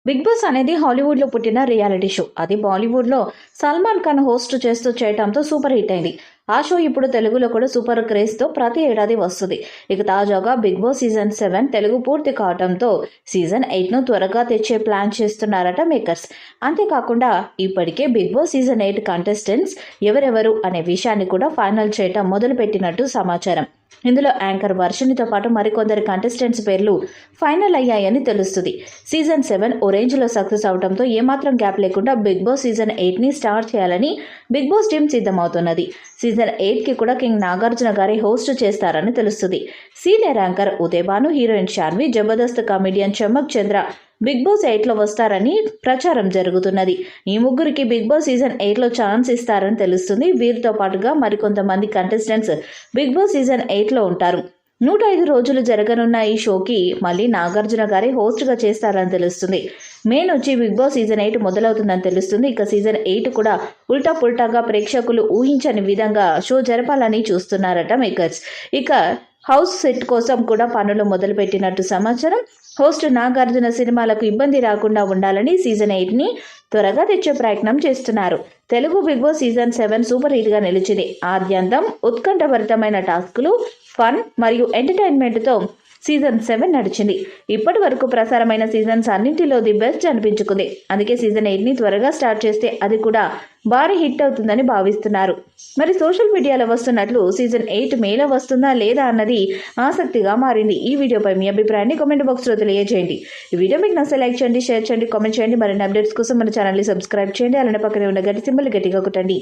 Big boss అనేది హాలీవుడ్లో పుట్టిన రియాలిటీ షో. అది బాలీవుడ్లో సల్మాన్ ఖాన్ హోస్ట్ చేస్తూ చేయడంతో సూపర్ హిట్ అయింది. ఆ షో ఇప్పుడు తెలుగులో కూడా సూపర్ క్రేజ్తో ప్రతి ఏడాది వస్తుంది. ఇక తాజాగా బిగ్ బాస్ సీజన్ 7 తెలుగు పూర్తి కావడంతో సీజన్ 8ను త్వరగా తెచ్చే ప్లాన్ చేస్తున్నారట మేకర్స్. అంతేకాకుండా ఇప్పటికే బిగ్ బాస్ సీజన్ 8 కంటెస్టెంట్స్ ఎవరెవరు అనే విషయాన్ని కూడా ఫైనల్ చేయటం మొదలుపెట్టినట్టు సమాచారం. ఇందులో యాంకర్ వర్షినితో పాటు మరికొందరు కంటెస్టెంట్స్ పేర్లు ఫైనల్ అయ్యాయని తెలుస్తుంది. సీజన్ 7 ఓ రేంజ్లో సక్సెస్ అవడంతో ఏమాత్రం గ్యాప్ లేకుండా బిగ్ బాస్ సీజన్ 8ని స్టార్ట్ చేయాలని బిగ్ బాస్ టీం సిద్ధమవుతున్నది. సీజన్ 8కి కూడా కింగ్ నాగార్జున గారి హోస్ట్ చేస్తారని తెలుస్తుంది. Senior anchor Uday Bhanu, heroine Shanvi, Jabardasth comedian Chammak Chandra Bigg Boss 8లో వస్తారని ప్రచారం జరుగుతున్నది. ఈ ముగ్గురికి బిగ్ బాస్ సీజన్ 8లో ఛాన్స్ ఇస్తారని తెలుస్తుంది. వీరితో పాటుగా మరికొంతమంది కంటెస్టెంట్స్ బిగ్ బాస్ సీజన్ 8లో ఉంటారు. 105 రోజులు జరగనున్న ఈ షోకి మళ్ళీ నాగార్జున గారి హోస్ట్గా చేస్తారని తెలుస్తుంది. మే నుంచి బిగ్ బాస్ సీజన్ 8 మొదలవుతుందని తెలుస్తుంది. ఇక సీజన్ 8 కూడా ఉల్టా పుల్టాగా ప్రేక్షకులు ఊహించని విధంగా షో జరపాలని చూస్తున్నారట మేకర్స్. ఇక హౌస్ సెట్ కోసం కూడా పనులు మొదలుపెట్టినట్టు సమాచారం. హోస్ట్ నాగార్జున సినిమాలకు ఇబ్బంది రాకుండా ఉండాలని సీజన్ 8ని త్వరగా తెచ్చే ప్రయత్నం చేస్తున్నారు. Telugu Bigg Boss season 7 super హిట్గా నిలిచింది. ఆద్యంతం ఉత్కంఠభరితమైన టాస్కులు, ఫన్ మరియు ఎంటర్టైన్మెంట్తో సీజన్ 7 నడిచింది. ఇప్పటి వరకు ప్రసారమైన సీజన్స్ అన్నింటిలో ది బెస్ట్ అనిపించుకుంది. అందుకే సీజన్ 8ని త్వరగా స్టార్ట్ చేస్తే అది కూడా భారీ హిట్ అవుతుందని భావిస్తున్నారు. మరి సోషల్ మీడియాలో వస్తున్నట్లు సీజన్ 8 మేలో వస్తుందా లేదా అన్నది ఆసక్తిగా మారింది. ఈ వీడియోపై మీ అభిప్రాయాన్ని కామెంట్ బాక్స్లో తెలియజేయండి. ఈ వీడియో మీకు నచ్చితే లైక్ చేయండి, షేర్ చేయండి, కామెంట్ చేయండి. మరిన్ని అప్డేట్స్ కోసం మన ఛానల్ని సబ్స్క్రైబ్ చేయండి. అలానే పక్కనే ఉన్న గట్టి సింబల్ గట్టిగా కొట్టండి.